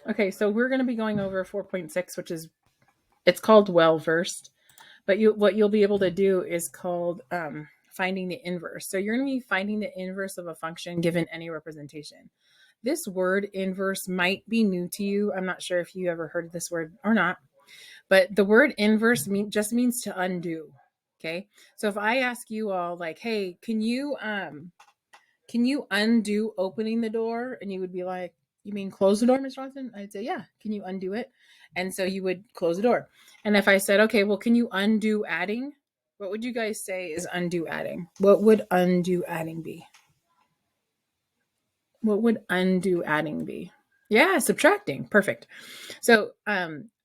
Okay, so we're going to be going over 4.6, which is, it's called well versed, but what you'll be able to do is called finding the inverse. So you're going to be finding the inverse of a function given any representation. This word inverse might be new to you. I'm not sure if you ever heard of this word or not, but the word inverse just means to undo. Okay, so if I ask you all, like, hey, can you undo opening the door? And you would be like, you mean close the door, Miss Johnson? I'd say, yeah. Can you undo it? And so you would close the door. And if I said, okay, well, can you undo adding? What would you guys say is undo adding? What would undo adding be? What would undo adding be? Yeah, subtracting. Perfect. So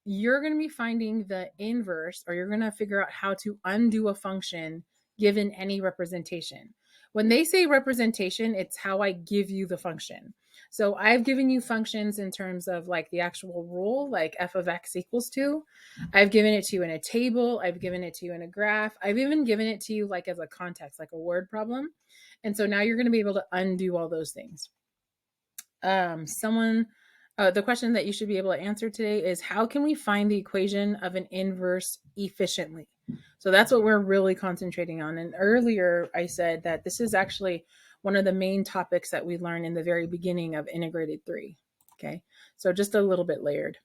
you're going to be finding the inverse, or you're going to figure out how to undo a function given any representation. When they say representation, it's how I give you the function. So I've given you functions in terms of like the actual rule, like f of x equals 2. I've given it to you in a table. I've given it to you in a graph. I've even given it to you like as a context, like a word problem. And so now you're going to be able to undo all those things. The question that you should be able to answer today is, how can we find the equation of an inverse efficiently? So that's what we're really concentrating on. And earlier I said that this is actually one of the main topics that we learn in the very beginning of integrated 3. Okay, so just a little bit layered.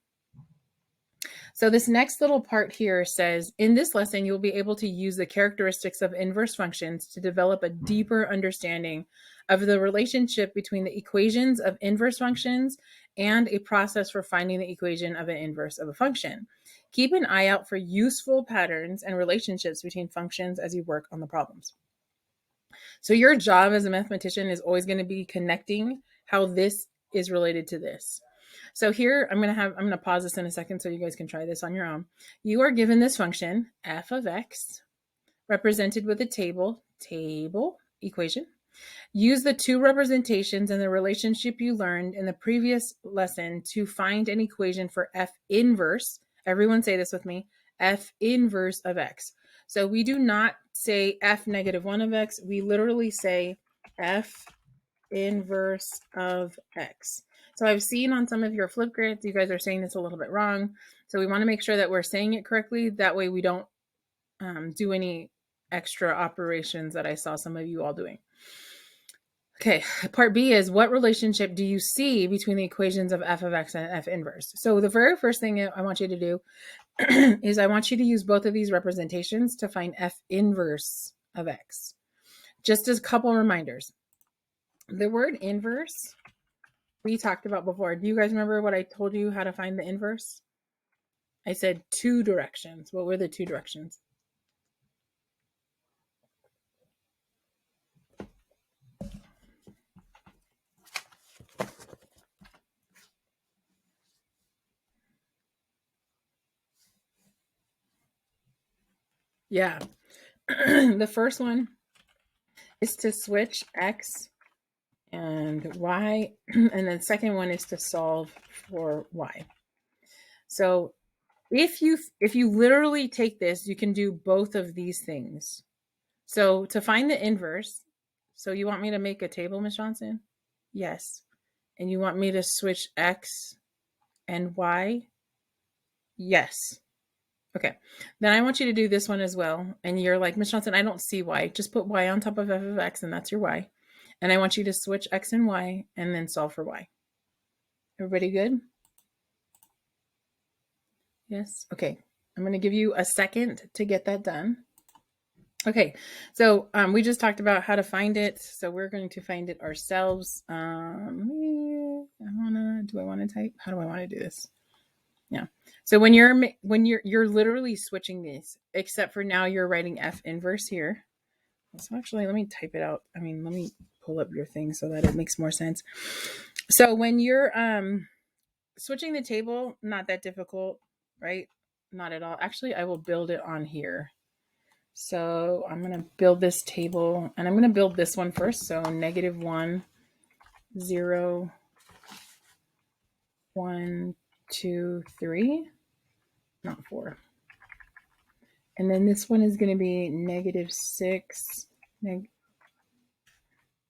So this next little part here says, in this lesson, you'll be able to use the characteristics of inverse functions to develop a deeper understanding of the relationship between the equations of inverse functions and a process for finding the equation of an inverse of a function. Keep an eye out for useful patterns and relationships between functions as you work on the problems. So your job as a mathematician is always going to be connecting how this is related to this. So here I'm going to pause this in a second so you guys can try this on your own. You are given this function f of x represented with a table equation. Use the two representations and the relationship you learned in the previous lesson to find an equation for f inverse. Everyone say this with me, f inverse of x. So we do not say f negative 1 of x. We literally say f inverse of x. So I've seen on some of your Flipgrids, you guys are saying this a little bit wrong. So we want to make sure that we're saying it correctly. That way we don't do any extra operations that I saw some of you all doing. Okay, part B is, what relationship do you see between the equations of f of x and f inverse? So the very first thing I want you to do is I want you to use both of these representations to find f inverse of x. Just as a couple reminders. The word inverse we talked about before. Do you guys remember what I told you how to find the inverse? I said 2 directions. What were the 2 directions? Yeah. The first one is to switch x and y, and then the second one is to solve for y. So if you literally take this, you can do both of these things. So to find the inverse, so you want me to make a table, Ms. Johnson? Yes. And you want me to switch x and y? Yes. Okay. Then I want you to do this one as well. And you're like, Ms. Johnson, I don't see y. Just put y on top of f of x, and that's your y. And I want you to switch x and y and then solve for y. Everybody good? Yes? Okay. I'm going to give you a second to get that done. Okay, so we just talked about how to find it. So we're going to find it ourselves. Do I want to type? How do I want to do this? Yeah. So when you're literally switching these, except for now you're writing f inverse here. So actually, let me type it out. Let me pull up your thing so that it makes more sense. So when you're switching the table, not that difficult, right? Not at all. Actually, I will build it on here. So I'm going to build this table, and I'm going to build this one first. So -1, 0, 1, 2, 3, not 4. And then this one is going to be -6, -5,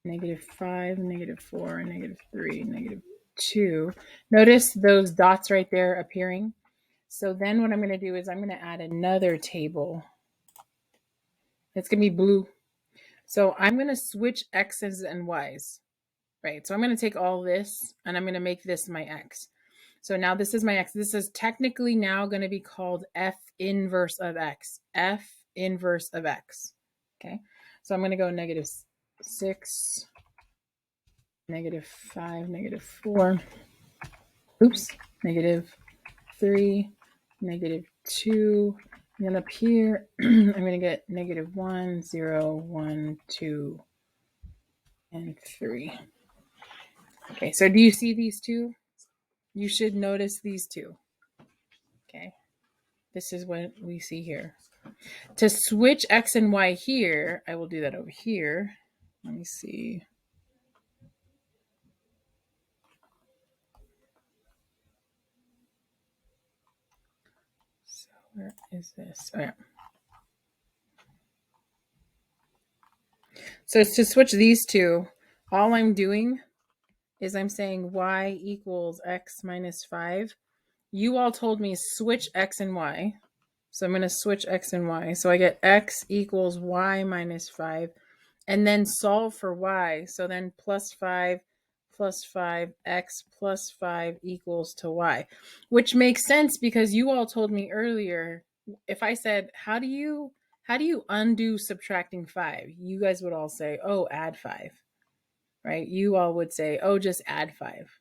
-4, -3, 2. Notice those dots right there appearing. So then what I'm going to do is I'm going to add another table. It's going to be blue. So I'm going to switch X's and Y's, right? So I'm going to take all this and I'm going to make this my X. So now this is my X. This is technically now going to be called F inverse of X. F inverse of X. Okay. So I'm going to go -6, -5, -4. Oops. -3, -2. And then up here, I'm going to get -1, 0, 1, 2, and 3. Okay, so do you see these two? You should notice these two. Okay, this is what we see here. To switch X and Y here, I will do that over here. Let me see. So where is this? Oh, yeah. So to switch these two, all I'm doing is I'm saying Y equals X minus 5. You all told me switch X and Y. So I'm going to switch X and Y. So I get X equals Y minus 5. And then solve for Y. So then +5 plus 5, X plus 5 equals to Y. Which makes sense because you all told me earlier, if I said, how do you undo subtracting 5? You guys would all say, oh, add 5. Right? You all would say, oh, just add 5.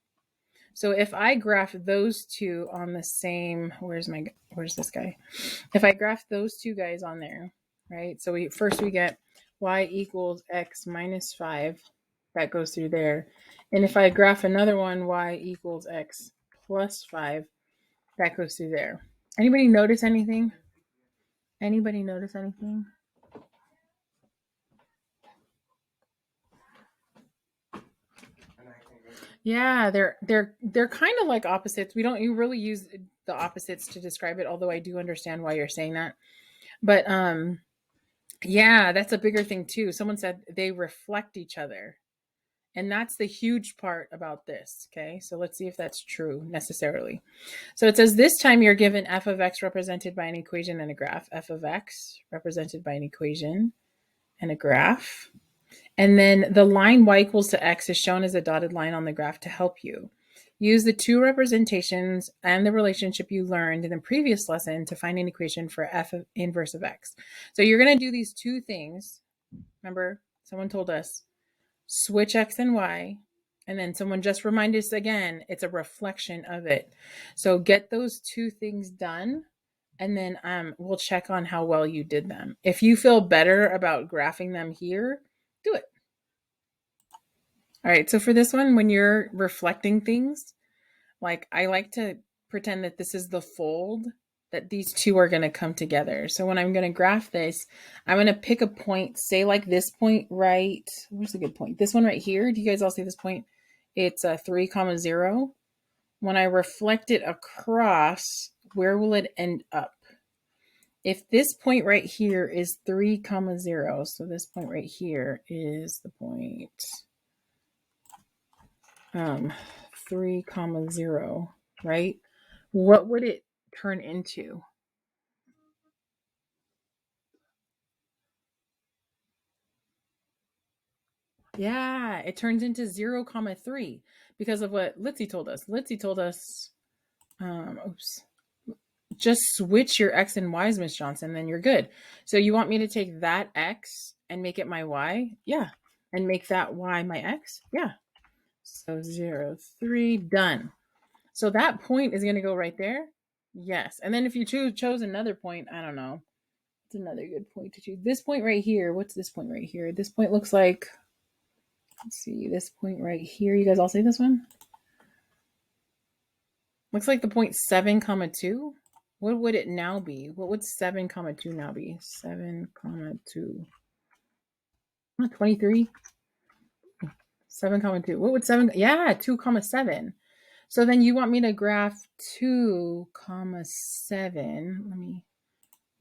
So if I graph those two on the same, where's this guy? If I graph those two guys on there, right? So we get Y equals X minus 5. That goes through there. And if I graph another one, Y equals X plus 5, that goes through there. Anybody notice anything? Anybody notice anything? Yeah, they're kind of like opposites. We don't really use the opposites to describe it, although I do understand why you're saying that. But yeah, that's a bigger thing too. Someone said they reflect each other. And that's the huge part about this. Okay, so let's see if that's true necessarily. So it says this time you're given f of x represented by an equation and a graph. F of x represented by an equation and a graph. And then the line y equals to x is shown as a dotted line on the graph to help you. Use the two representations and the relationship you learned in the previous lesson to find an equation for f of inverse of x. So you're going to do these two things. Remember, someone told us switch x and y, and then someone just reminded us again, it's a reflection of it. So get those two things done, and then we'll check on how well you did them. If you feel better about graphing them here, do it. All right, so for this one, when you're reflecting things, like I like to pretend that this is the fold, that these two are going to come together. So when I'm going to graph this, I'm going to pick a point, say like this point right, where's a good point? This one right here. Do you guys all see this point? It's a 3, 0. When I reflect it across, where will it end up? If this point right here is 3, 0, so this point right here is the point 3, 0, right? What would it turn into? Yeah, it turns into 0, 3 because of what Litzy told us. Litzy told us, just switch your X and Y's, Miss Johnson, then you're good. So you want me to take that X and make it my Y? Yeah. And make that Y my X? Yeah. So 0, 3, done. So that point is going to go right there? Yes. And then if you chose another point, I don't know. It's another good point to choose. This point right here, what's this point right here? This point looks like, let's see, this point right here. You guys all say this one? Looks like the point 7, 2. What would it now be? What would 7, 2 now be? 7, 2. 23? 7, 2. What would 7? Yeah, 2, 7. So then you want me to graph 2, 7. Let me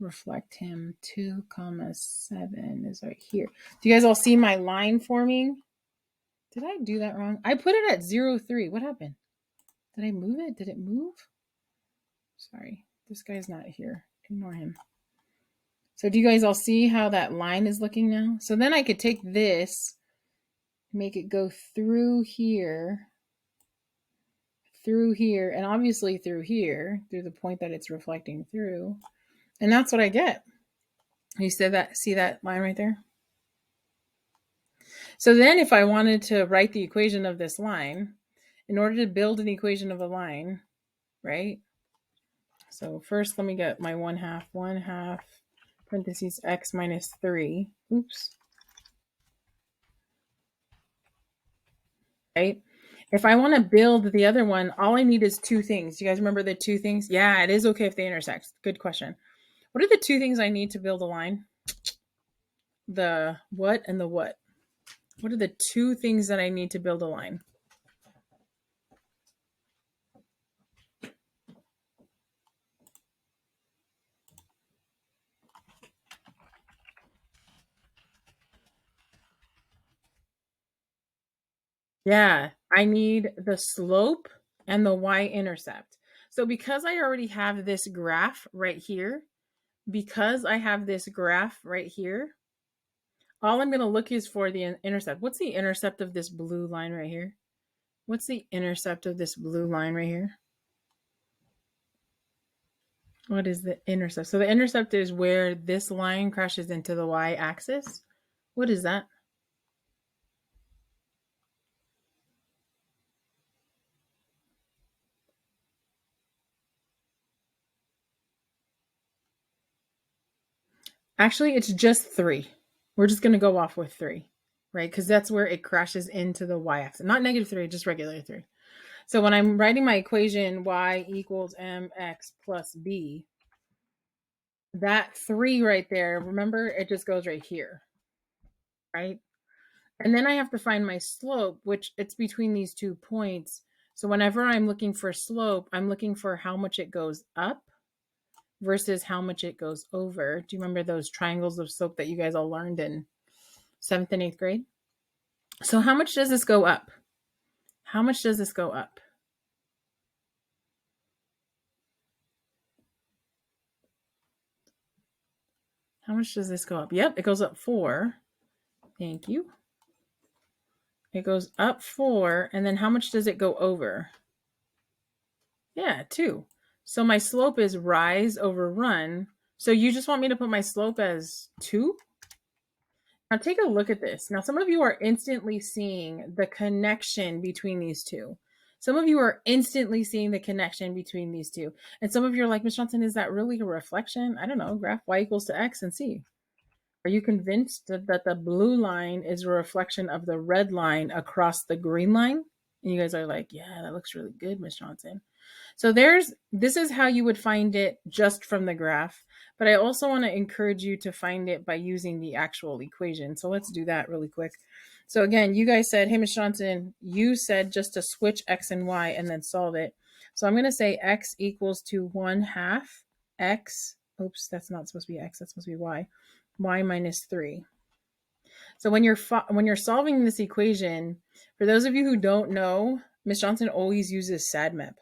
reflect him. 2, 7 is right here. Do you guys all see my line forming? Did I do that wrong? I put it at 0, 3. What happened? Did I move it? Did it move? Sorry, this guy's not here. Ignore him. So do you guys all see how that line is looking now? So then I could take this, make it go through here, and obviously through here, through the point that it's reflecting through. And that's what I get. You see that line right there? So then if I wanted to write the equation of this line, in order to build an equation of a line, right? So first let me get my 1/2 parentheses x minus 3. Oops. Right? If I want to build the other one, all I need is two things. Do you guys remember the two things? Yeah, it is okay if they intersect. Good question. What are the two things I need to build a line? The what and the what? What are the two things that I need to build a line? Yeah, I need the slope and the y-intercept. So because I already have this graph right here, all I'm going to look is for the intercept. What's the intercept of this blue line right here? What's the intercept of this blue line right here? What is the intercept? So the intercept is where this line crashes into the y-axis. What is that? Actually, it's just 3. We're just going to go off with 3, right? Because that's where it crashes into the y-axis. Not -3, just regular 3. So when I'm writing my equation y equals mx plus b, that 3 right there, remember, it just goes right here, right? And then I have to find my slope, which it's between these 2 points. So whenever I'm looking for slope, I'm looking for how much it goes up versus how much it goes over. Do you remember those triangles of slope that you guys all learned in 7th and 8th grade? So how much does this go up? How much does this go up? How much does this go up? Yep, it goes up 4. Thank you. It goes up 4, and then how much does it go over? Yeah, 2. So my slope is rise over run. So you just want me to put my slope as 2? Now take a look at this. Now some of you are instantly seeing the connection between these two. Some of you are instantly seeing the connection between these two. And some of you are like, Ms. Johnson, is that really a reflection? I don't know. Graph y equals to x and see. Are you convinced that the blue line is a reflection of the red line across the green line? And you guys are like, yeah, that looks really good, Ms. Johnson. So this is how you would find it just from the graph. But I also want to encourage you to find it by using the actual equation. So let's do that really quick. So again, you guys said, hey, Ms. Johnson, you said just to switch x and y and then solve it. So I'm going to say x equals to 1/2 x. Oops, that's not supposed to be x. That's supposed to be y minus 3. So when you're solving this equation, for those of you who don't know, Ms. Johnson always uses SADMAP.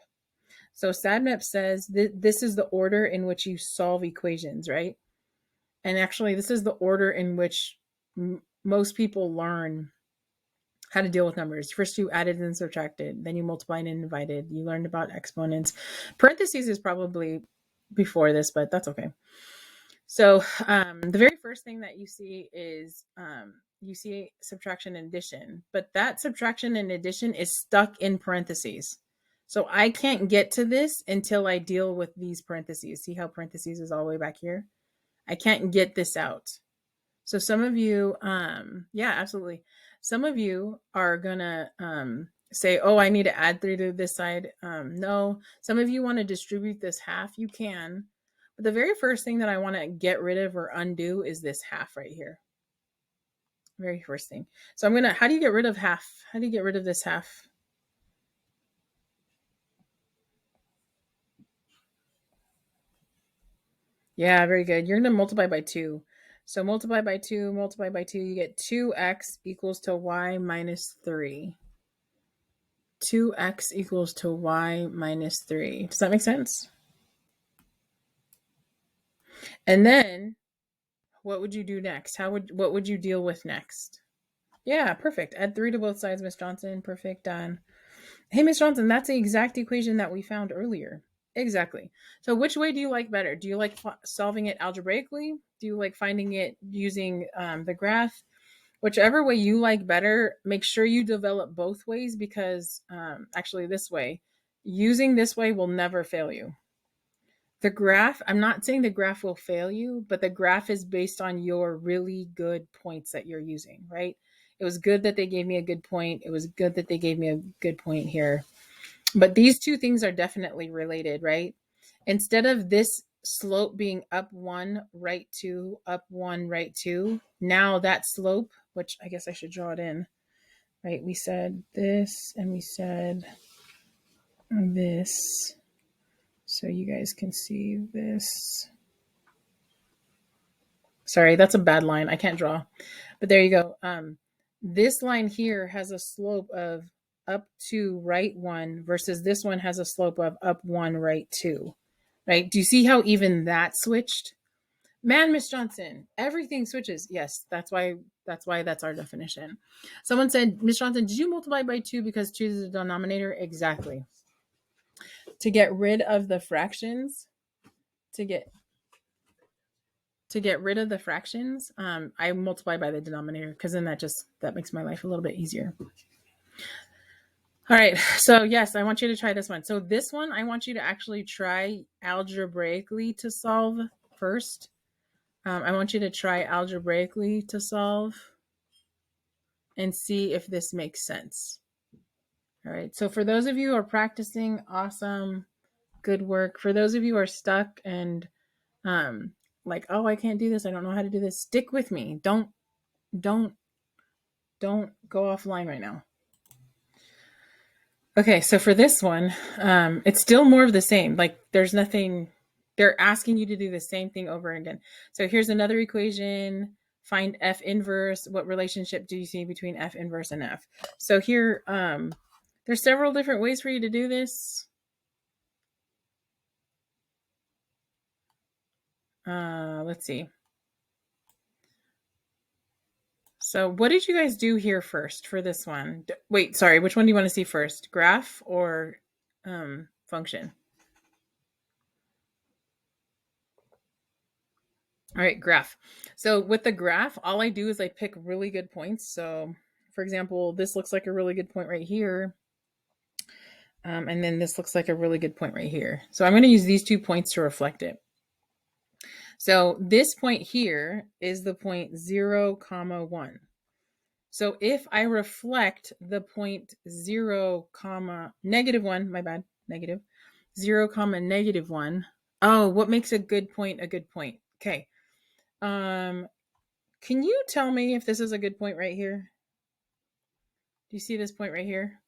So SADMAP says this is the order in which you solve equations, right? And actually, this is the order in which most people learn how to deal with numbers. First, you added and subtracted, then you multiplied and divided. You learned about exponents. Parentheses is probably before this, but that's okay. So the very first thing that you see is you see subtraction and addition, but that subtraction and addition is stuck in parentheses. So I can't get to this until I deal with these parentheses. See how parentheses is all the way back here? I can't get this out. So some of you, yeah, absolutely. Some of you are gonna say, oh, I need to add 3 to this side. No, some of you want to distribute this half. You can. But the very first thing that I want to get rid of or undo is this half right here. Very first thing. So I'm going to, how do you get rid of half? How do you get rid of this half? Yeah, very good. You're going to multiply by 2. So multiply by 2, you get 2x equals to y minus 3. 2x equals to y minus 3. Does that make sense? And then what would you do next? What would you deal with next? Yeah, perfect. Add 3 to both sides, Miss Johnson. Perfect, done. Hey, Miss Johnson, that's the exact equation that we found earlier. Exactly. So which way do you like better? Do you like solving it algebraically? Do you like finding it using the graph? Whichever way you like better, make sure you develop both ways, because actually this way, using this way will never fail you. The graph, I'm not saying the graph will fail you, but the graph is based on your really good points that you're using, right? It was good that they gave me a good point. It was good that they gave me a good point here. But these two things are definitely related, right? Instead of this slope being up 1, right 2, up 1, right 2, now that slope, which I guess I should draw it in, right? We said this and we said this. So you guys can see this. Sorry, that's a bad line. I can't draw. But there you go. This line here has a slope of up 2, right 1, versus this one has a slope of up 1, right 2. Right? Do you see how even that switched? Man, Miss Johnson, everything switches. Yes, that's why that's our definition. Someone said, Miss Johnson, did you multiply by 2 because 2 is the denominator? Exactly. To get rid of the fractions, to get rid of the fractions, I multiply by the denominator, because then that makes my life a little bit easier. All right, so yes, I want you to try this one. So this one, I want you to actually try algebraically to solve first. I want you to try algebraically to solve and see if this makes sense. All right, so for those of you who are practicing, awesome, good work. For those of you who are stuck and like, oh, I can't do this, I don't know how to do this, stick with me. Don't go offline right now. Okay, so for this one, it's still more of the same. Like, there's nothing, they're asking you to do the same thing over again. So here's another equation. Find F inverse. What relationship do you see between F inverse and F? So here, there's several different ways for you to do this. Let's see. So what did you guys do here first for this one? Wait, sorry, which one do you want to see first? Graph or function? All right, graph. So with the graph, all I do is I pick really good points. So for example, this looks like a really good point right here. And then this looks like a really good point right here. So I'm going to use these 2 points to reflect it. So this point here is the point 0, 1. So if I reflect the point 0, -1, my bad, negative, 0, -1. Oh, what makes a good point a good point? Okay. Can you tell me if this is a good point right here? Do you see this point right here?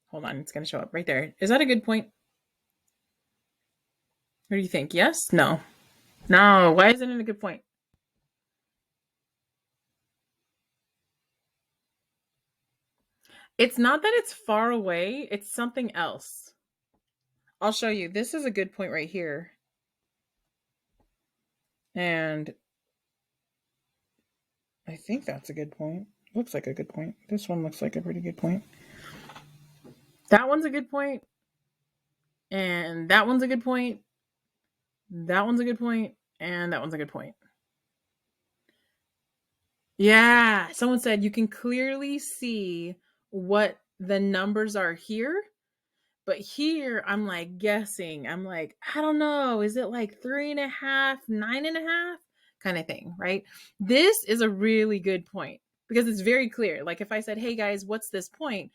Hold on, it's going to show up right there. Is that a good point? What do you think? Yes? No. No. Why isn't it a good point? It's not that it's far away. It's something else. I'll show you. This is a good point right here. And I think that's a good point. Looks like a good point. This one looks like a pretty good point. That one's a good point. And that one's a good point. That one's a good point. And that one's a good point. Yeah. Someone said you can clearly see what the numbers are here. But here I'm like guessing. I'm like, I don't know. Is it like 3.5, 9.5 kind of thing, right? This is a really good point because it's very clear. Like if I said, hey guys, what's this point?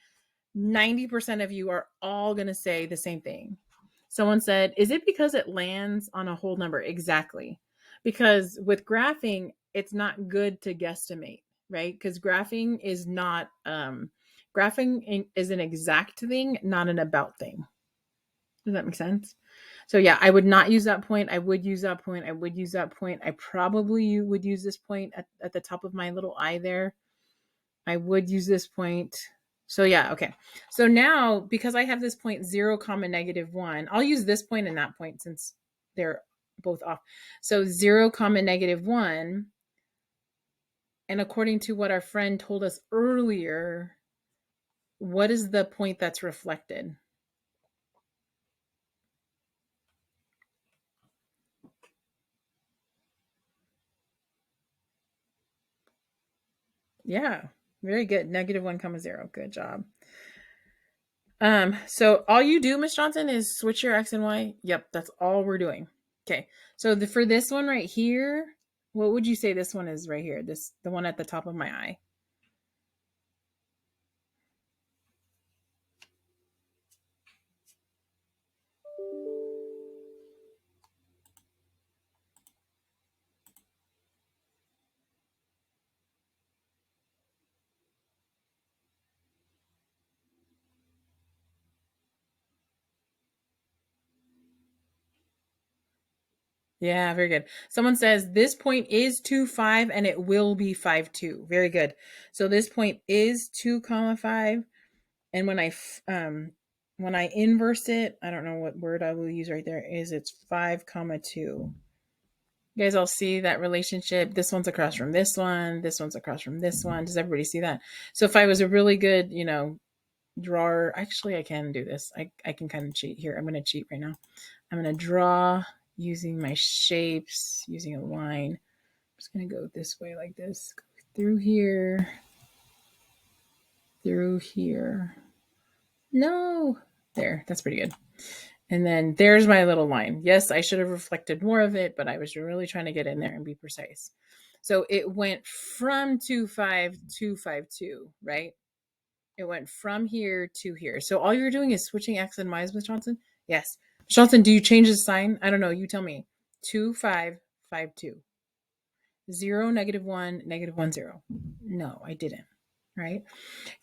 90% of you are all going to say the same thing. Someone said, is it because it lands on a whole number? Exactly. Because with graphing, it's not good to guesstimate, right? Because graphing is not, graphing is an exact thing, not an about thing. Does that make sense? So yeah, I would not use that point. I would use that point. I would use that point. I probably would use this point at the top of my little eye there. I would use this point. So yeah, okay. So now, because I have this point 0 comma negative 1, I'll use this point and that point since they're both off. So 0 comma negative 1, and according to what our friend told us earlier, what is the point that's reflected? Yeah, very good. Negative 1 comma 0. Good job. So all you do, Miss Johnson, is switch your X and Y. Yep, that's all we're doing. Okay. So for this one right here, what would you say this one is right here? The one at the top of my eye. Yeah, very good. Someone says this point is 2, 5, and it will be 5, 2. Very good. So this point is 2 comma 5. And when I inverse it, I don't know what word I will use right there, is it's 5 comma 2. You guys all see that relationship? This one's across from this one. This one's across from this one. Does everybody see that? So if I was a really good, drawer, actually I can do this. I can kind of cheat here. I'm going to cheat right now. I'm going to draw using my shapes, using a line. I'm just going to go this way like this. Go through here. Through here. No. There. That's pretty good. And then there's my little line. Yes, I should have reflected more of it, but I was really trying to get in there and be precise. So it went from 2, 5 to 5, 2, right? It went from here to here. So all you're doing is switching X and Y's, Miss Johnson? Yes. Miss Johnson, do you change the sign? I don't know. You tell me. 2, 5, 5, 2. 0, negative 1, negative 1, 0. No, I didn't. Right?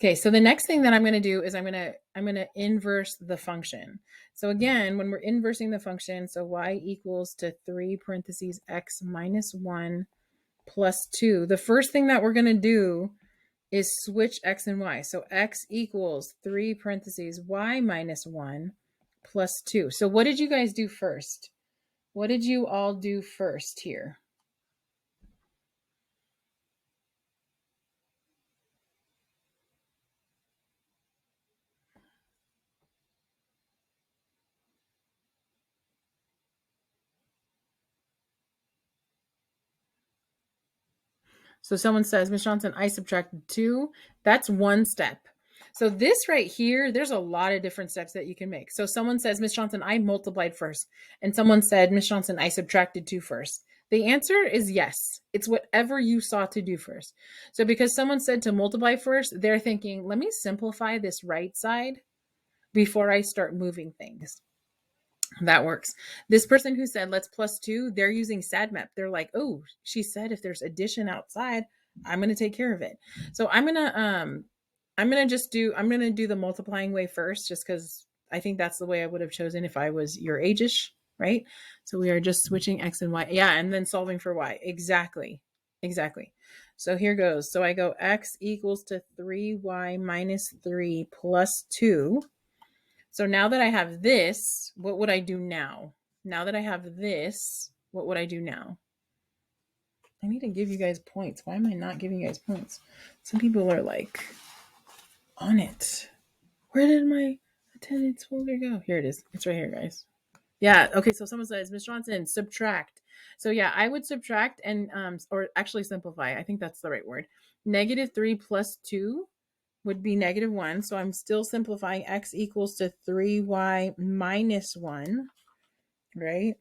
Okay, so the next thing that I'm going to do is I'm going to inverse the function. So again, when we're inversing the function, so y equals to 3 parentheses x minus 1 plus 2. The first thing that we're going to do is switch x and y. So x equals 3 parentheses y minus 1 plus 2. So what did you guys do first? What did you all do first here? So someone says, Miss Johnson, I subtracted 2. That's one step. So this right here, there's a lot of different steps that you can make. So someone says, Miss Johnson, I multiplied first. And someone said, Miss Johnson, I subtracted 2 first. The answer is yes. It's whatever you saw to do first. So because someone said to multiply first, they're thinking, let me simplify this right side before I start moving things. That works. This person who said let's plus 2, they're using SADMAP. They're like, oh, she said if there's addition outside, I'm gonna take care of it. So I'm gonna do the multiplying way first, just because I think that's the way I would have chosen if I was your age-ish, right? So we are just switching x and y. Yeah, and then solving for y. Exactly. Exactly. So here goes. So I go x equals to 3y minus 3 plus 2. So now that I have this, what would I do now? Now that I have this, what would I do now? I need to give you guys points. Why am I not giving you guys points? Some people are like on it. Where did my attendance folder go? Here it is. It's right here, guys. Yeah. Okay. So someone says, Miss Johnson, subtract. So yeah, I would subtract and or actually simplify. I think that's the right word. Negative 3 plus 2 would be negative 1. So I'm still simplifying. X equals to 3y minus 1, right?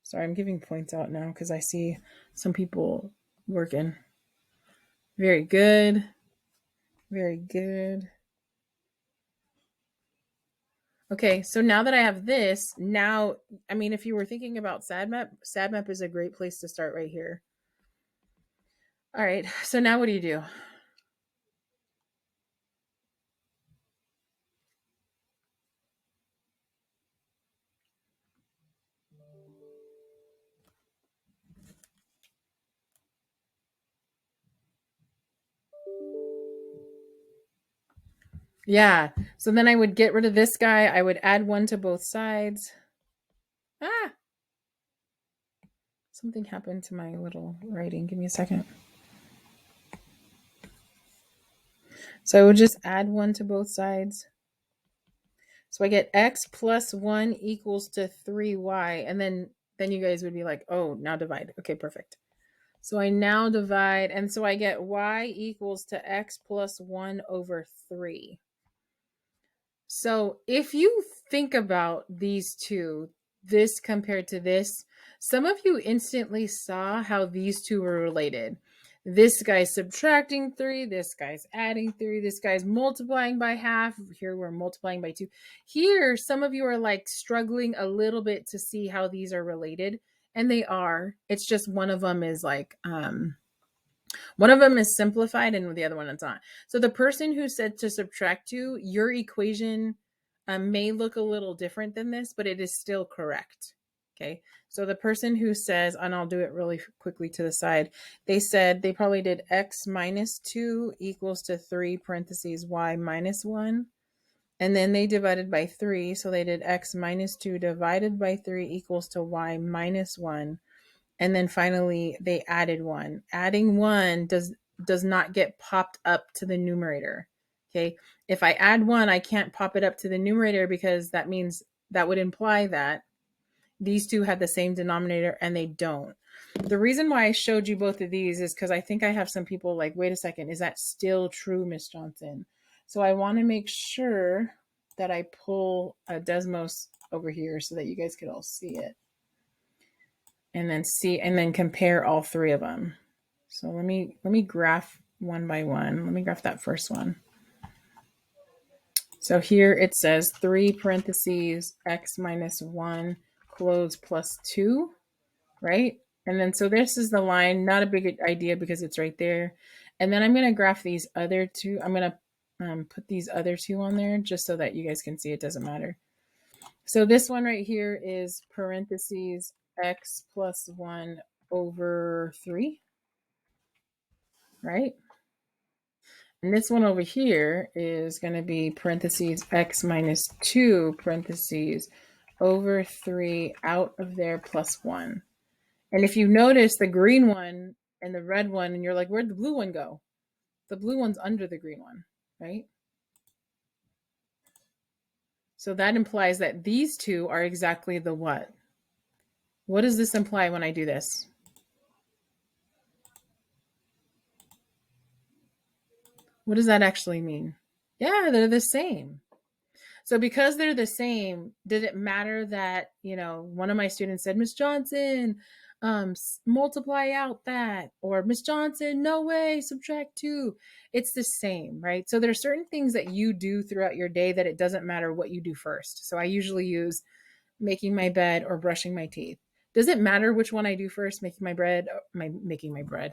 Sorry, I'm giving points out now because I see some people working. Very good. Very good. Okay, so now that I have this, now, I mean, if you were thinking about SADMAP, SADMAP is a great place to start right here. All right, so now what do you do? Yeah. So then I would get rid of this guy. I would add 1 to both sides. Ah, something happened to my little writing. Give me a second. So I would just add 1 to both sides. So I get x plus 1 equals to 3y. And then you guys would be like, oh, now divide. Okay, perfect. So I now divide, and so I get y equals to x plus 1 over 3. So if you think about these two, this compared to this, some of you instantly saw how these two were related. This guy's subtracting 3, this guy's adding 3, this guy's multiplying by half. Here we're multiplying by 2. Here, some of you are like struggling a little bit to see how these are related, and they are. It's just one of them is like one of them is simplified and the other one is not. So the person who said to subtract 2, your equation may look a little different than this, but it is still correct. Okay. So the person who says, and I'll do it really quickly to the side, they said they probably did x minus 2 equals to 3 parentheses y minus 1. And then they divided by 3. So they did x minus 2 divided by 3 equals to y minus 1. And then finally they added 1. Adding 1 does not get popped up to the numerator. Okay. If I add 1, I can't pop it up to the numerator because that means that would imply that these two have the same denominator and they don't. The reason why I showed you both of these is because I think I have some people like, wait a second, is that still true, Miss Johnson? So I want to make sure that I pull a Desmos over here so that you guys could all see it. And then compare all three of them. So let me graph one by one. Let me graph that first one. So here it says 3 parentheses x minus 1 close plus 2, right? And then so this is the line, not a big idea because it's right there. And then I'm going to graph these other two. I'm going to put these other two on there just so that you guys can see it doesn't matter. So this one right here is parentheses x plus 1 over 3, right? And this one over here is going to be parentheses x minus 2 parentheses over 3 out of there plus 1. And if you notice the green one and the red one, and you're like, where'd the blue one go? The blue one's under the green one, right? So that implies that these two are exactly the what? What does this imply when I do this? What does that actually mean? Yeah, they're the same. So because they're the same, did it matter that, one of my students said, Miss Johnson, multiply out that, or Miss Johnson, no way, subtract 2. It's the same, right? So there are certain things that you do throughout your day that it doesn't matter what you do first. So I usually use making my bed or brushing my teeth. Does it matter which one I do first? Making my bread, making my bread.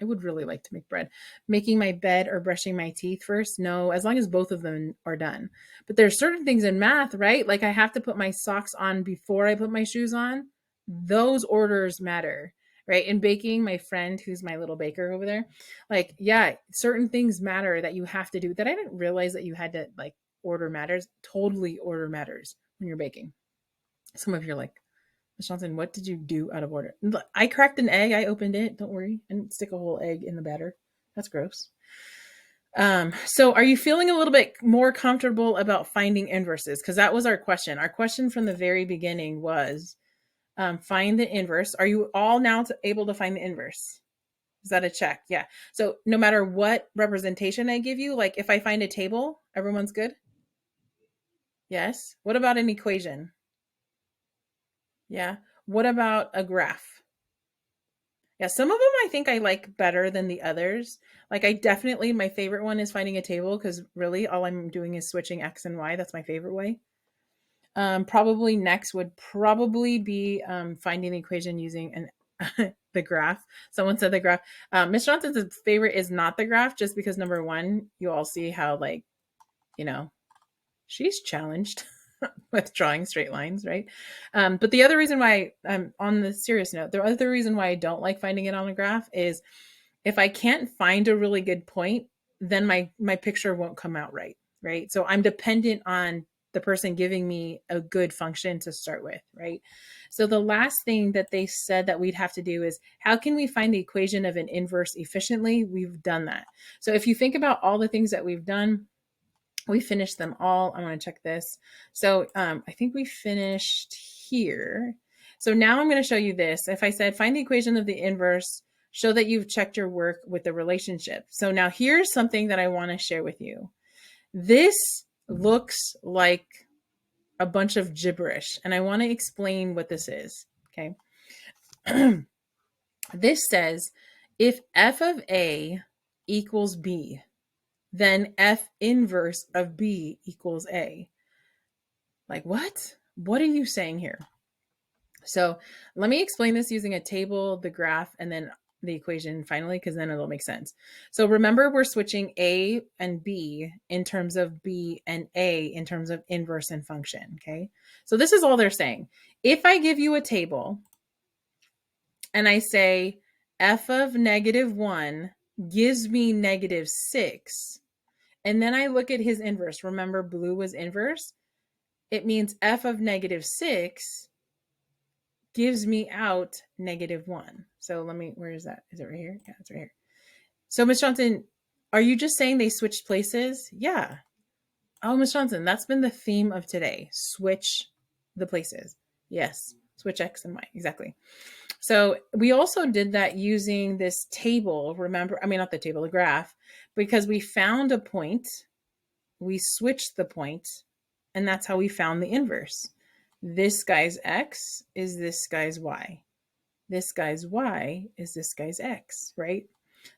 I would really like to make bread. Making my bed or brushing my teeth first? No, as long as both of them are done. But there's certain things in math, right? Like I have to put my socks on before I put my shoes on. Those orders matter, right? In baking, my friend who's my little baker over there, like, yeah, certain things matter that you have to do that I didn't realize that you had to like order matters. Totally order matters when you're baking. Some of you are like, Johnson, what did you do out of order? I cracked an egg. I opened it. Don't worry. I didn't stick a whole egg in the batter. That's gross. So are you feeling a little bit more comfortable about finding inverses? Because that was our question. Our question from the very beginning was find the inverse. Are you all now able to find the inverse? Is that a check? Yeah. So no matter what representation I give you, like if I find a table, everyone's good? Yes. What about an equation? Yeah. What about a graph? Yeah, some of them I think I like better than the others. Like I definitely my favorite one is finding a table because really all I'm doing is switching x and y. That's my favorite way. Probably next would probably be finding the equation using an the graph. Someone said the graph. Miss Johnson's favorite is not the graph, just because number one, you all see how like, she's challenged with drawing straight lines, right? But the other reason why, on the serious note, the other reason why I don't like finding it on a graph is if I can't find a really good point, then my picture won't come out right. right? So I'm dependent on the person giving me a good function to start with, right? So the last thing that they said that we'd have to do is how can we find the equation of an inverse efficiently? We've done that. So if you think about all the things that we've done, we finished them all. I want to check this. So I think we finished here. So now I'm going to show you this. If I said find the equation of the inverse, show that you've checked your work with the relationship. So now here's something that I want to share with you. This looks like a bunch of gibberish, and I want to explain what this is. Okay. This says if f of a equals b, then f inverse of b equals a. Like, what? What are you saying here? So let me explain this using a table, the graph, and then the equation finally, because then it'll make sense. So remember, we're switching a and b in terms of b and a in terms of inverse and function, okay? So this is all they're saying. If I give you a table and I say f of -1 gives me -6, and then I look at his inverse, remember blue was inverse, it means f of -6 gives me out -1. So let me, where is that? Is it right here? Yeah, it's right here. So Ms. Johnson, are you just saying they switched places? Yeah. Oh, Ms. Johnson, that's been the theme of today. Switch the places. Yes. Switch X and Y. Exactly. So we also did that using this table. Remember, I mean, not the table, the graph, because we found a point, we switched the point, and that's how we found the inverse. This guy's X is this guy's Y. This guy's Y is this guy's X, right?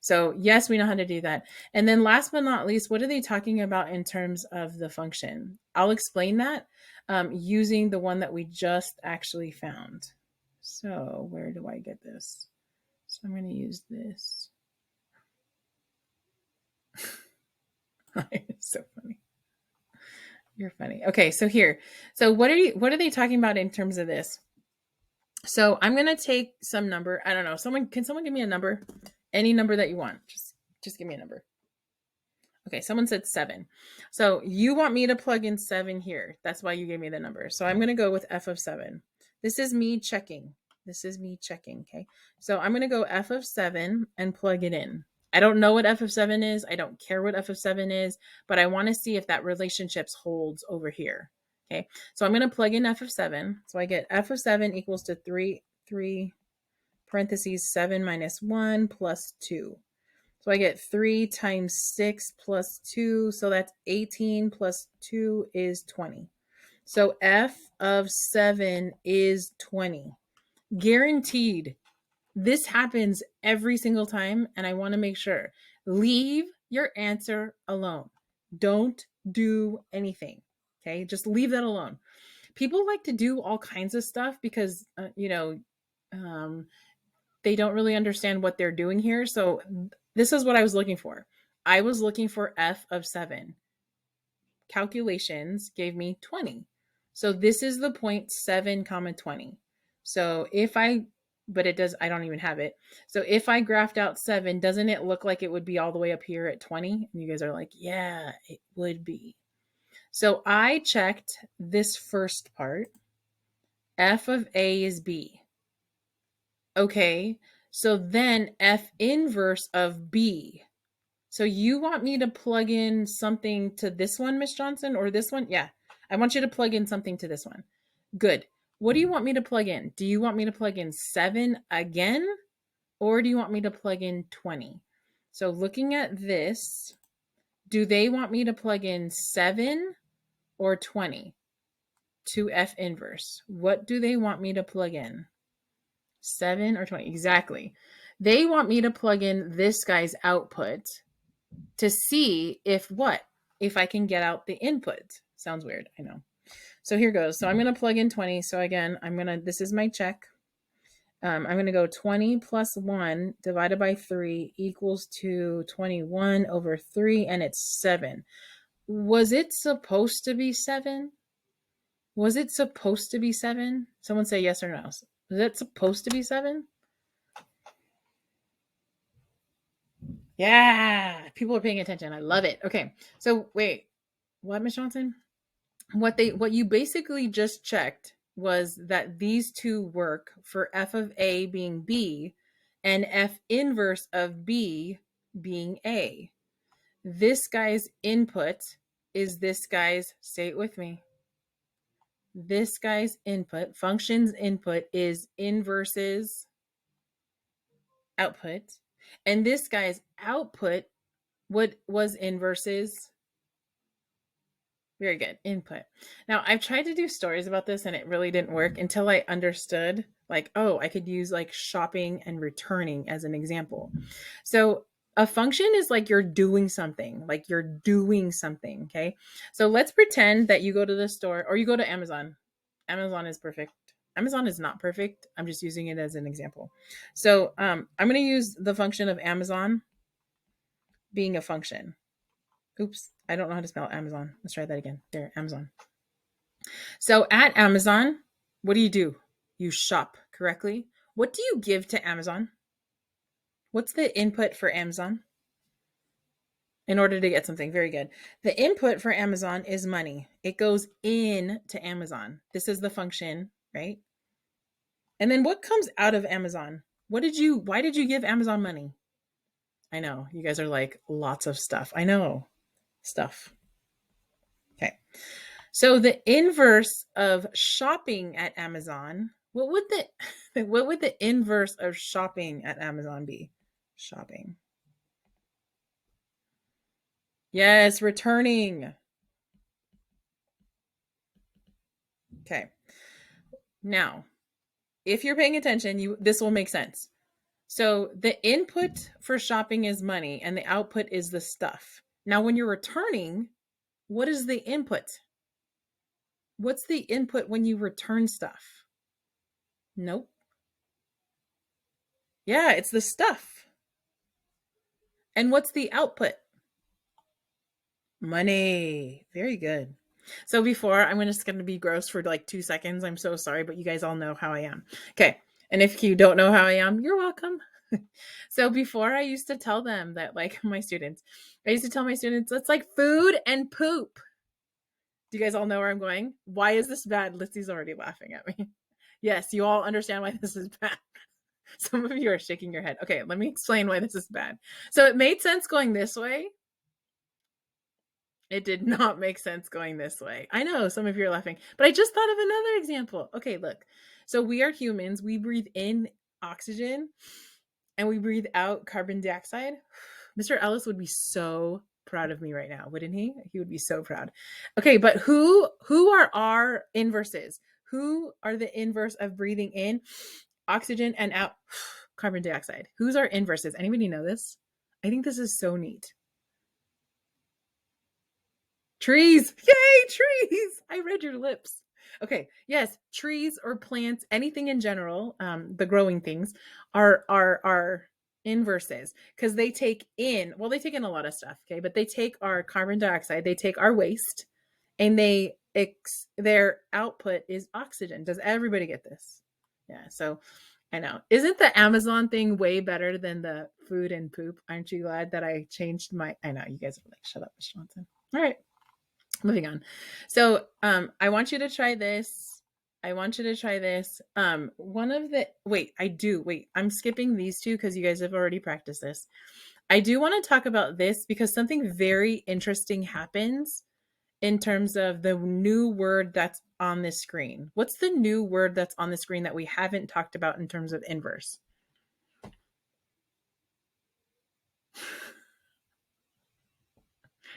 So yes, we know how to do that. And then last but not least, what are they talking about in terms of the function? I'll explain that using the one that we just actually found. So where do I get this? So I'm going to use this. It's so funny. You're funny. Okay, so here. So what are they talking about in terms of this? So I'm going to take some number. I don't know. Can someone give me a number? Any number that you want. Just give me a number. Okay, someone said 7. So you want me to plug in 7 here. That's why you gave me the number. So I'm going to go with f of 7. This is me checking. Okay? So I'm going to go f of 7 and plug it in. I don't know what f of 7 is. I don't care what f of 7 is, but I want to see if that relationship holds over here. Okay, so I'm going to plug in f of 7. So I get f of 7 equals to 3 parentheses 7 minus 1 plus 2. So I get 3 times 6 plus 2. So that's 18 plus 2 is 20. So f of 7 is 20. Guaranteed. This happens every single time, and I want to make sure. Leave your answer alone. Don't do anything. Okay, just leave that alone. People like to do all kinds of stuff because, they don't really understand what they're doing here. So this is what I was looking for. I was looking for f of 7. Calculations gave me 20. So this is the point 7 comma 20. So I don't even have it. So if I graphed out 7, doesn't it look like it would be all the way up here at 20? And you guys are like, yeah, it would be. So I checked this first part. F of A is B. Okay, so then F inverse of B. So you want me to plug in something to this one, Miss Johnson, or this one? Yeah, I want you to plug in something to this one. Good. What do you want me to plug in? Do you want me to plug in 7 again? Or do you want me to plug in 20? So looking at this, do they want me to plug in 7 or 20 to F inverse? What do they want me to plug in? 7 or 20? Exactly. They want me to plug in this guy's output to see if I can get out the input. Sounds weird, I know. So here goes. So I'm going to plug in 20. So again, this is my check. I'm going to go 20 plus 1 divided by 3 equals to 21 over 3, and it's 7. Was it supposed to be 7? Was it supposed to be 7? Someone say yes or no. Was it supposed to be 7? Yeah, people are paying attention. I love it. Okay, so wait. What, Miss Johnson? What you basically just checked was that these two work for f of a being b and f inverse of b being a. This guy's input is this guy's, say it with me. This guy's input, function's input is inverses output. And this guy's output, what was inverses? Very good. Input. Now, I've tried to do stories about this and it really didn't work until I understood, like, oh, I could use like shopping and returning as an example. So a function is like you're doing something, okay? So let's pretend that you go to the store or you go to Amazon. Amazon is perfect. Amazon is not perfect. I'm just using it as an example. So I'm going to use the function of Amazon being a function. Oops, I don't know how to spell Amazon. Let's try that again. There, Amazon. So at Amazon, what do? You shop correctly. What do you give to Amazon? What's the input for Amazon? In order to get something, very good. The input for Amazon is money. It goes in to Amazon. This is the function, right? And then what comes out of Amazon? Why did you give Amazon money? I know, you guys are like, lots of stuff. I know, stuff. Okay. So the inverse of shopping at Amazon, what would the inverse of shopping at Amazon be? Shopping. Yes, returning. Okay. Now, if you're paying attention, this will make sense. So the input for shopping is money and the output is the stuff. Now, when you're returning, what is the input? What's the input when you return stuff? Nope. Yeah, it's the stuff. And what's the output? Money. Very good. So before, I'm just going to be gross for like 2 seconds. I'm so sorry, but you guys all know how I am. Okay. And if you don't know how I am, you're welcome. So before, I used to tell them that, like, I used to tell my students, it's like food and poop. Do you guys all know where I'm going? Why is this bad? Lizzie's already laughing at me. Yes, you all understand why this is bad. Some of you are shaking your head. Okay, let me explain why this is bad. So it made sense going this way. It did not make sense going this way. I know some of you are laughing, but I just thought of another example. Okay, look. So we are humans. We breathe in oxygen and we breathe out carbon dioxide. Mr. Ellis would be so proud of me right now, wouldn't he? He would be so proud. Okay, but who are our inverses? Who are the inverse of breathing in oxygen and out carbon dioxide? Who's our inverses? Anybody know this? I think this is so neat. Trees. Yay, trees. I read your lips. Okay. Yes, trees or plants, anything in general, the growing things are inverses because they take in a lot of stuff, okay? But they take our carbon dioxide, they take our waste, and their output is oxygen. Does everybody get this? Yeah. So I know. Isn't the Amazon thing way better than the food and poop? Aren't you glad that I changed my? I know you guys are like, shut up, Miss Johnson. All right. Moving on. So I want you to try this. I'm skipping these two because you guys have already practiced this. I do want to talk about this because something very interesting happens in terms of the new word that's on the screen. What's the new word that's on the screen that we haven't talked about in terms of inverse?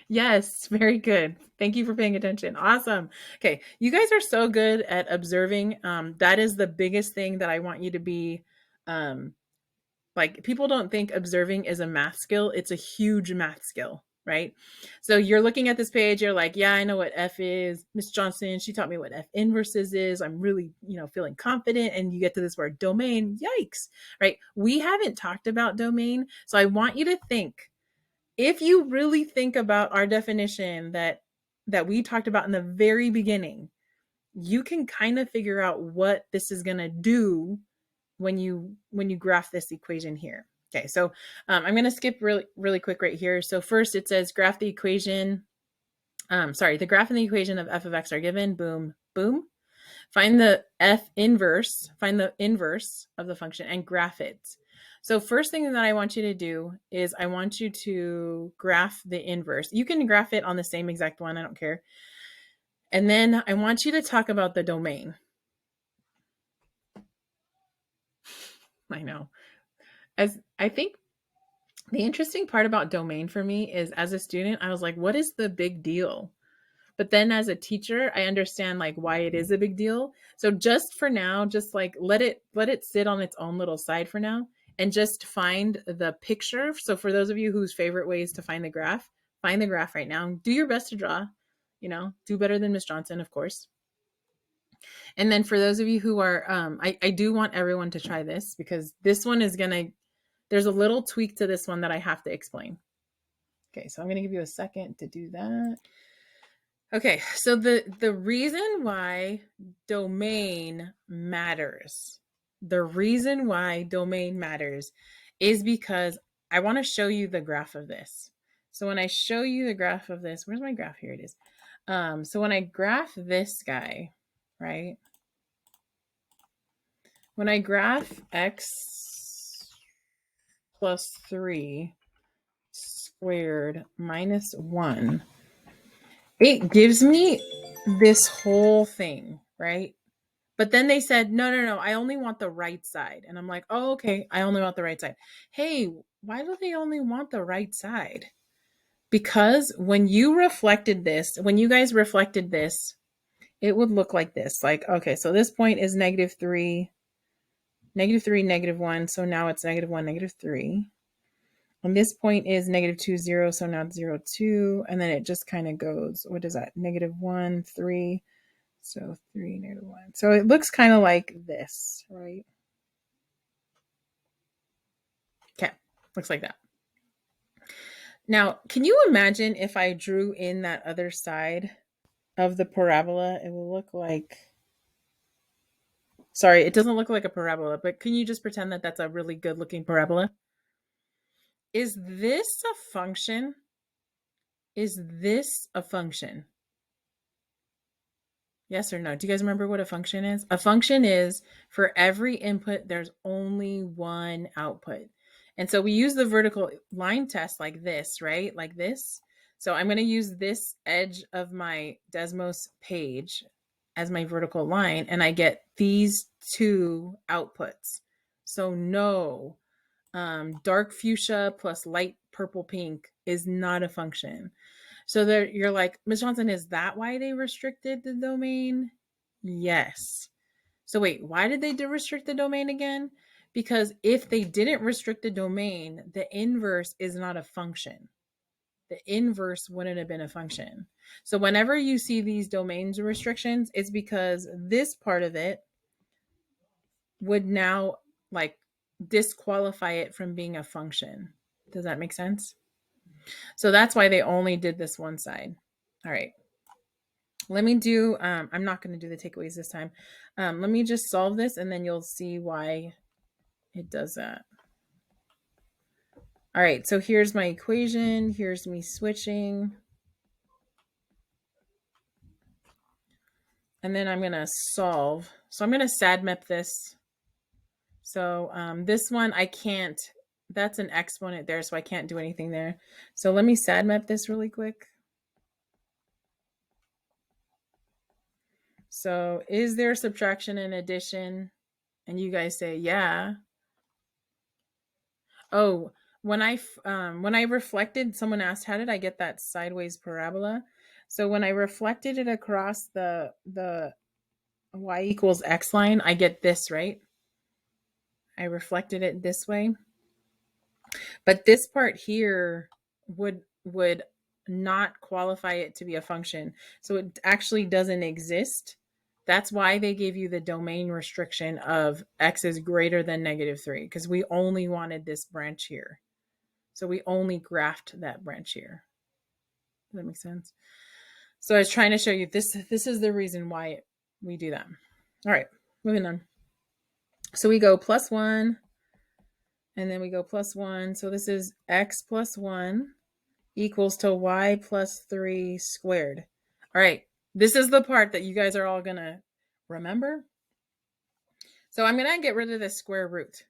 Yes, very good. Thank you for paying attention. Awesome. Okay, you guys are so good at observing. That is the biggest thing that I want you to be. Like, people don't think observing is a math skill. It's a huge math skill, right? So you're looking at this page, you're like, yeah, I know what F is. Miss Johnson, she taught me what F inverses is. I'm really, feeling confident. And you get to this word domain. Yikes, right? We haven't talked about domain. So I want you to think, if you really think about our definition that we talked about in the very beginning, you can kind of figure out what this is going to do when you graph this equation here. Okay, so I'm going to skip really quick right here. So first it says graph the equation The graph and the equation of f of x are given. Boom, boom. Find the inverse of the function and graph it. So first thing that I want you to do is I want you to graph the inverse. You can graph it on the same exact one, I don't care. And then I want you to talk about the domain. I know. As I think the interesting part about domain for me is as a student, I was like, what is the big deal? But then as a teacher, I understand like why it is a big deal. So just for now, just like let it sit on its own little side for now and just find the picture. So for those of you whose favorite ways to find the graph right now. Do your best to draw, do better than Miss Johnson, of course. And then for those of you who are, I do want everyone to try this because this one is there's a little tweak to this one that I have to explain. Okay, so I'm going to give you a second to do that. Okay, so the reason why domain matters, is because I want to show you the graph of this. So when I show you the graph of this, where's my graph? Here it is. So when I graph this guy, right? When I graph x plus 3 squared minus 1, it gives me this whole thing, right? But then they said, no, I only want the right side. And I'm like, oh, okay, I only want the right side. Hey, why do they only want the right side? Because when you guys reflected this, it would look like this. Like, okay, so this point is -3, -1. So now it's -1, -3. And this point is -2, 0. So now it's 0, 2. And then it just kind of goes, what is that? -1, 3. So 3, -1. So it looks kind of like this, right? Okay, looks like that. Now, can you imagine if I drew in that other side of the parabola? It will look like, sorry, it doesn't look like a parabola, but can you just pretend that that's a really good looking parabola? Is this a function? Is this a function? Yes or no? Do you guys remember what a function is? A function is for every input, there's only one output. And so we use the vertical line test like this, right? Like this. So I'm going to use this edge of my Desmos page as my vertical line, and I get these two outputs. So no, dark fuchsia plus light purple pink is not a function. So there, you're like, Ms. Johnson, is that why they restricted the domain? Yes. So wait, why did they restrict the domain again? Because if they didn't restrict the domain, the inverse is not a function. The inverse wouldn't have been a function. So whenever you see these domains restrictions, it's because this part of it would now like disqualify it from being a function. Does that make sense? So that's why they only did this one side. All right. Let me do, I'm not going to do the takeaways this time. Let me just solve this and then you'll see why it does that. All right, so here's my equation. Here's me switching. And then I'm going to solve. So I'm going to SADMAP this. So this one, I can't, that's an exponent there, so I can't do anything there. So let me SADMAP this really quick. So is there subtraction and addition? And you guys say, yeah. Oh, when I reflected, someone asked, how did I get that sideways parabola? So when I reflected it across the y equals x line, I get this, right? I reflected it this way. But this part here would not qualify it to be a function. So it actually doesn't exist. That's why they gave you the domain restriction of x is greater than -3, because we only wanted this branch here. So we only graphed that branch here. Does that make sense? So I was trying to show you this is the reason why we do that. All right, moving on. So we go +1, and then we go +1. So this is x plus 1 equals to y plus 3 squared. All right, this is the part that you guys are all going to remember. So I'm going to get rid of the square root.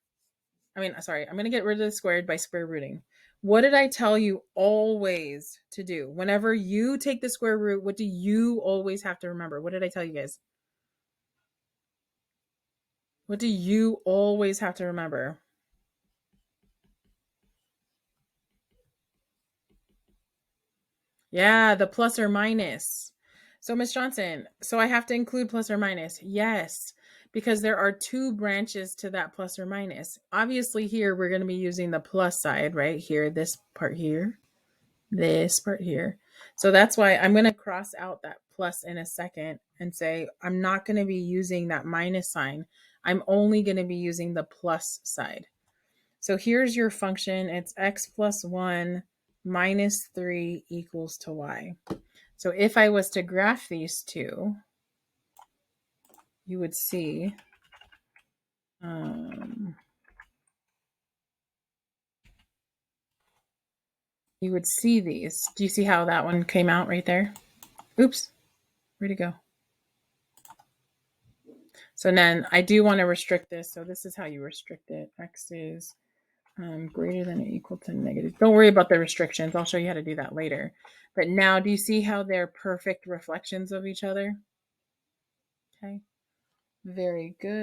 I'm going to get rid of the squared by square rooting. What did I tell you always to do? Whenever you take the square root, what do you always have to remember? What did I tell you guys? What do you always have to remember? Yeah, the plus or minus. So, Miss Johnson, so I have to include plus or minus. Yes, because there are two branches to that plus or minus. Obviously, here we're going to be using the plus side right here, this part here, this part here. So that's why I'm going to cross out that plus in a second and say I'm not going to be using that minus sign. I'm only going to be using the plus side. So here's your function. It's x plus 1 minus 3 equals to y. So if I was to graph these two, you would see these. Do you see how that one came out right there? Oops, where'd it go? So then I do want to restrict this. So this is how you restrict it. X is greater than or equal to negative. Don't worry about the restrictions. I'll show you how to do that later. But now do you see how they're perfect reflections of each other? Okay, very good.